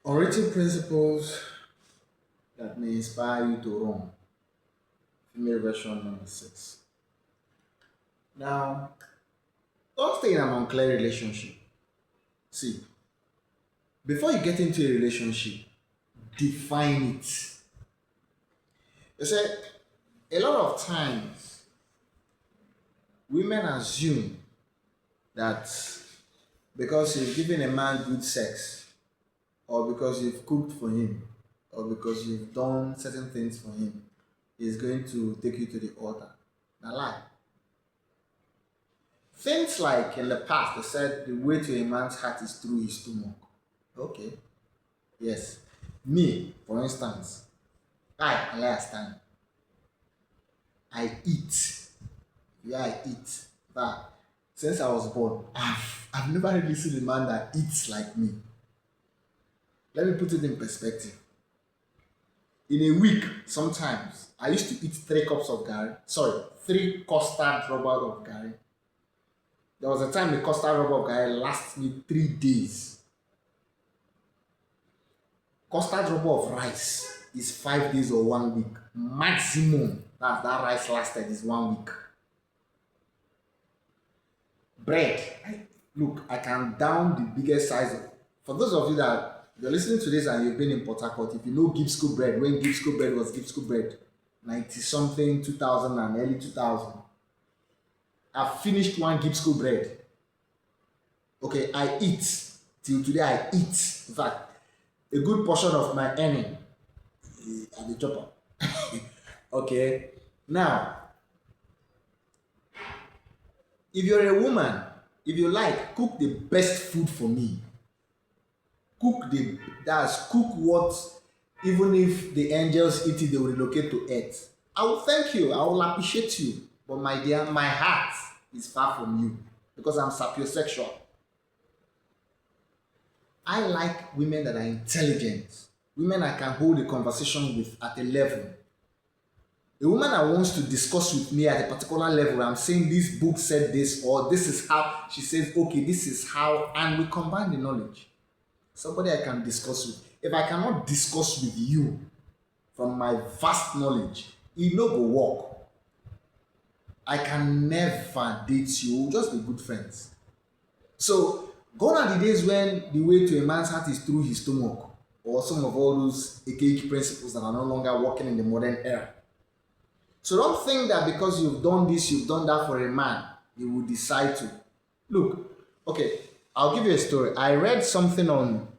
Unwritten principles that may inspire you to run. Female version number 6. Now, don't stay in an unclear relationship. See, before you get into a relationship, define it. You say a lot of times women assume that because you've given a man good sex, or because you've cooked for him, or because you've done certain things for him, he's going to take you to the altar. Now, lie. Things like in the past, they said the way to a man's heart is through his stomach. Okay, yes. Me, for instance, I understand. I eat. Yeah, I eat. But since I was born, I've never really seen a man that eats like me. Let me put it in perspective. In a week, sometimes I used to eat 3 cups of gari. Sorry, 3 custard rubber of gari. There was a time the custard rubber of gari lasts me 3 days. Custard rubber of rice is 5 days or 1 week. Maximum that rice lasted is 1 week. Bread. Look, I can down the biggest size of. For those of you that you're listening to this and you've been in Port Harcourt, if you know Gibsco bread, when Gibsco bread was Gibsco bread, 90 something, 2000 and early 2000, I've finished one Gibsco bread. Okay, I eat. Till today, I eat. In fact, a good portion of my earning at the chopper. Okay, now, if you're a woman, if you like, cook the best food for me. Cook what, even if the angels eat it, they will relocate to earth. I will thank you, I will appreciate you. But my dear, my heart is far from you because I'm sapiosexual. I like women that are intelligent, women I can hold a conversation with at a level. A woman that wants to discuss with me at a particular level, I'm saying this book said this, or this is how, she says, okay, this is how, and we combine the knowledge. Somebody I can discuss with. If I cannot discuss with you from my vast knowledge, it no go work. I can never date you, we'll just be good friends. So, gone are the days when the way to a man's heart is through his stomach, or some of all those archaic principles that are no longer working in the modern era. So don't think that because you've done this, you've done that for a man, he will decide to. Look, okay, I'll give you a story. I read something on,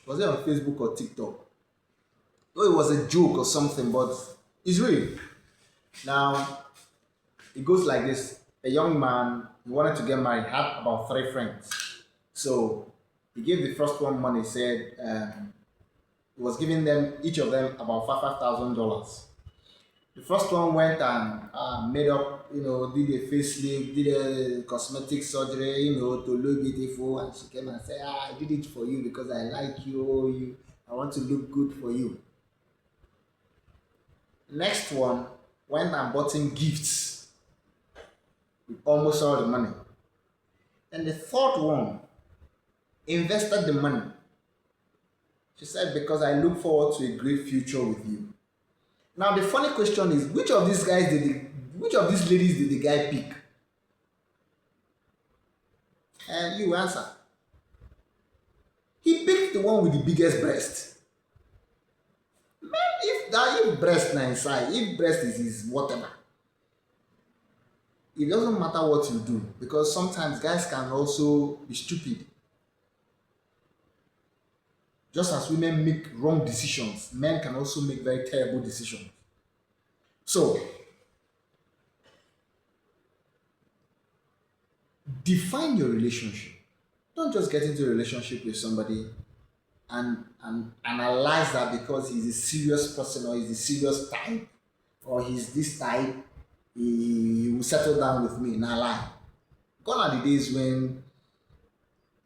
was it on Facebook or TikTok? Oh, it was a joke or something, but it's real. Now, it goes like this. A young man, he wanted to get married, had about 3 friends. So he gave the first one money, said he was giving them, each of them, about $5,000. The first one went and made up, did a facelift, did a cosmetic surgery, to look beautiful. And she came and said, I did it for you because I like you, I want to look good for you. Next one went and bought him gifts with almost all the money. And the third one invested the money. She said, because I look forward to a great future with you. Now the funny question is, which of these ladies did the guy pick? And you answer. He picked the one with the biggest breast. Man, if breast na inside, if breast is his whatever, it doesn't matter what you do because sometimes guys can also be stupid. Just as women make wrong decisions, men can also make very terrible decisions. So define your relationship. Don't just get into a relationship with somebody and analyze that because he's a serious person or he's a serious type or he's this type, he will settle down with me. Nah, lie. Gone are the days when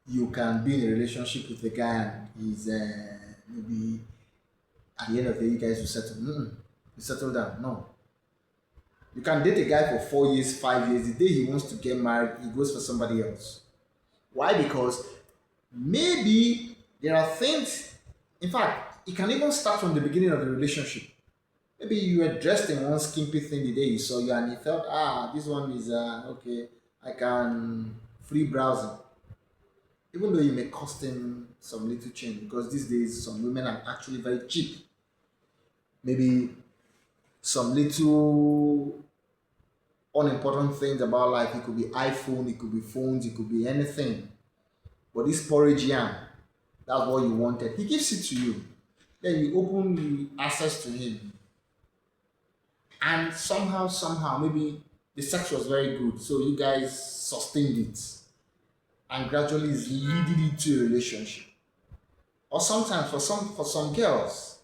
you can be in a relationship with a guy and he's maybe at the end of the day you guys will settle. You settle down. No. You can date a guy for 4 years, 5 years. The day he wants to get married, he goes for somebody else. Why? Because maybe There are things, in fact, it can even start from the beginning of the relationship. Maybe you were dressed in one skimpy thing the day he saw you and he felt, this one is okay, I can free browsing. Even though it may cost him some little change, because these days some women are actually very cheap. Maybe some little unimportant things about life. It could be iPhone, it could be phones, it could be anything. But this porridge yam, that's what you wanted. He gives it to you. Then you open the access to him. And somehow, maybe the sex was very good. So you guys sustained it. And gradually is leading into a relationship. Or sometimes for some girls,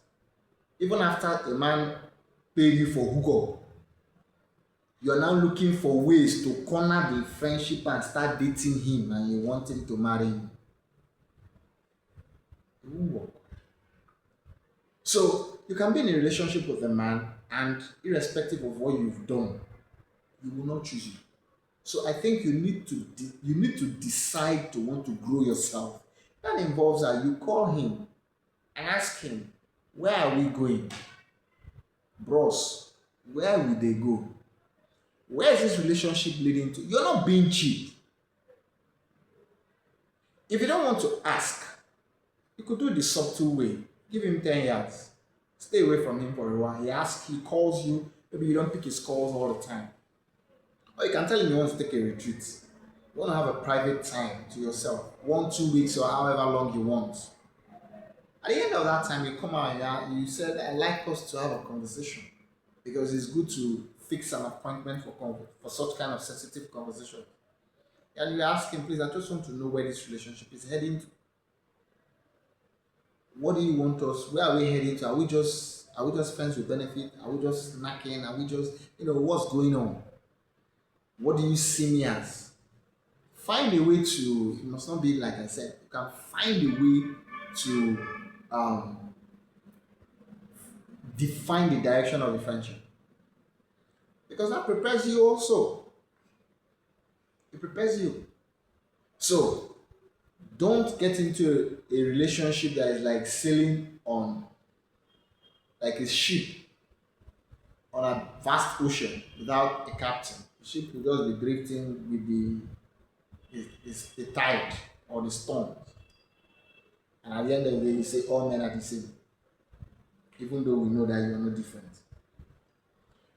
even after a man paid you for hookup, you are now looking for ways to corner the friendship and start dating him and you want him to marry you. It won't work. So you can be in a relationship with a man and irrespective of what you've done, you will not choose you. So I think you need to decide to want to grow yourself. That involves that you call him and ask him, where are we going? Bros, where will they go? Where is this relationship leading to? You're not being cheap. If you don't want to ask, you could do it the subtle way. Give him 10 yards. Stay away from him for a while. He asks, he calls you. Maybe you don't pick his calls all the time. Or you can tell him you want to take a retreat. You want to have a private time to yourself. 1, 2 weeks or however long you want. At the end of that time, you come out and you said, I like us to have a conversation. Because it's good to fix an appointment for such kind of sensitive conversation. And you ask him, please, I just want to know where this relationship is heading to. What do you want us? Where are we heading to? Are we just friends with benefit? Are we just snacking? Are we just what's going on? What do you see me as? Find a way to. It must not be like I said. You can find a way to define the direction of the friendship because that prepares you also. It prepares you. So don't get into a relationship that is like sailing on like a ship on a vast ocean without a captain. The ship will just be drifting with the tide or the storm. And at the end of the day, you say all men are the same, even though we know that you are no different.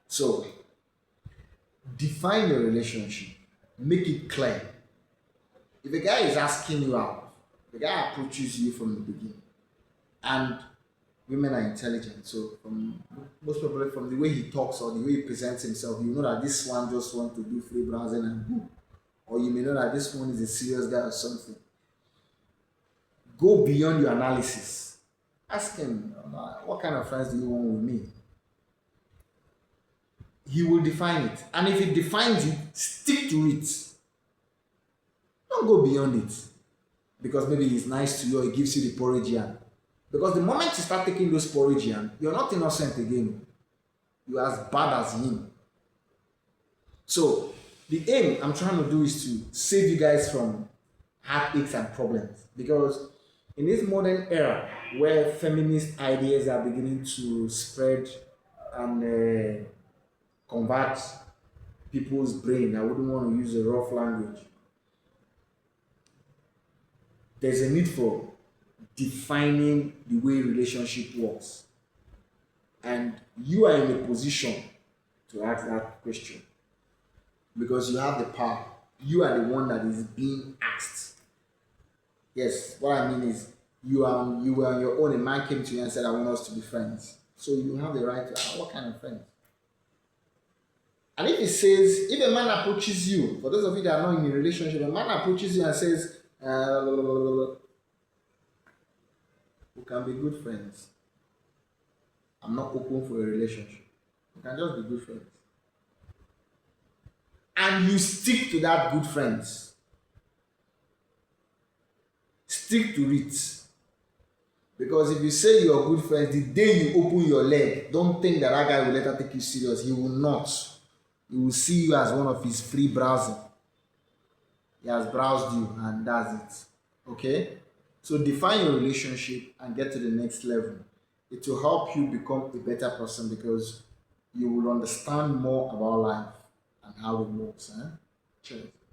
So define your relationship, make it clear. If a guy is asking you out, the guy approaches you from the beginning, and women are intelligent, so most probably from the way he talks or the way he presents himself, you know that this one just wants to do free browsing and go. Or you may know that this one is a serious guy or something. Go beyond your analysis. Ask him, what kind of friends do you want with me? He will define it. And if he defines it, stick to it. Don't go beyond it. Because maybe he's nice to you or he gives you the porridge yarn. Because the moment you start taking those porridge yarn, you're not innocent again. You're as bad as him. So the aim I'm trying to do is to save you guys from heartaches and problems. Because in this modern era where feminist ideas are beginning to spread and convert people's brain, I wouldn't want to use a rough language. There's a need for defining the way relationship works. And you are in a position to ask that question because you have the power. You are the one that is being asked. Yes, what I mean is you were on your own. A man came to you and said, I want us to be friends. So you have the right to ask, what kind of friends? And if it says, if a man approaches you, for those of you that are not in a relationship, a man approaches you and says, we can be good friends. I'm not open for a relationship. We can just be good friends. And you stick to that good friends. Stick to it. Because if you say you're good friends, the day you open your leg, don't think that that guy will later take you serious. He will not. He will see you as one of his free browsing. He has browsed you and that's it. Okay? So define your relationship and get to the next level. It will help you become a better person because you will understand more about life and how it works. Eh? Cheers.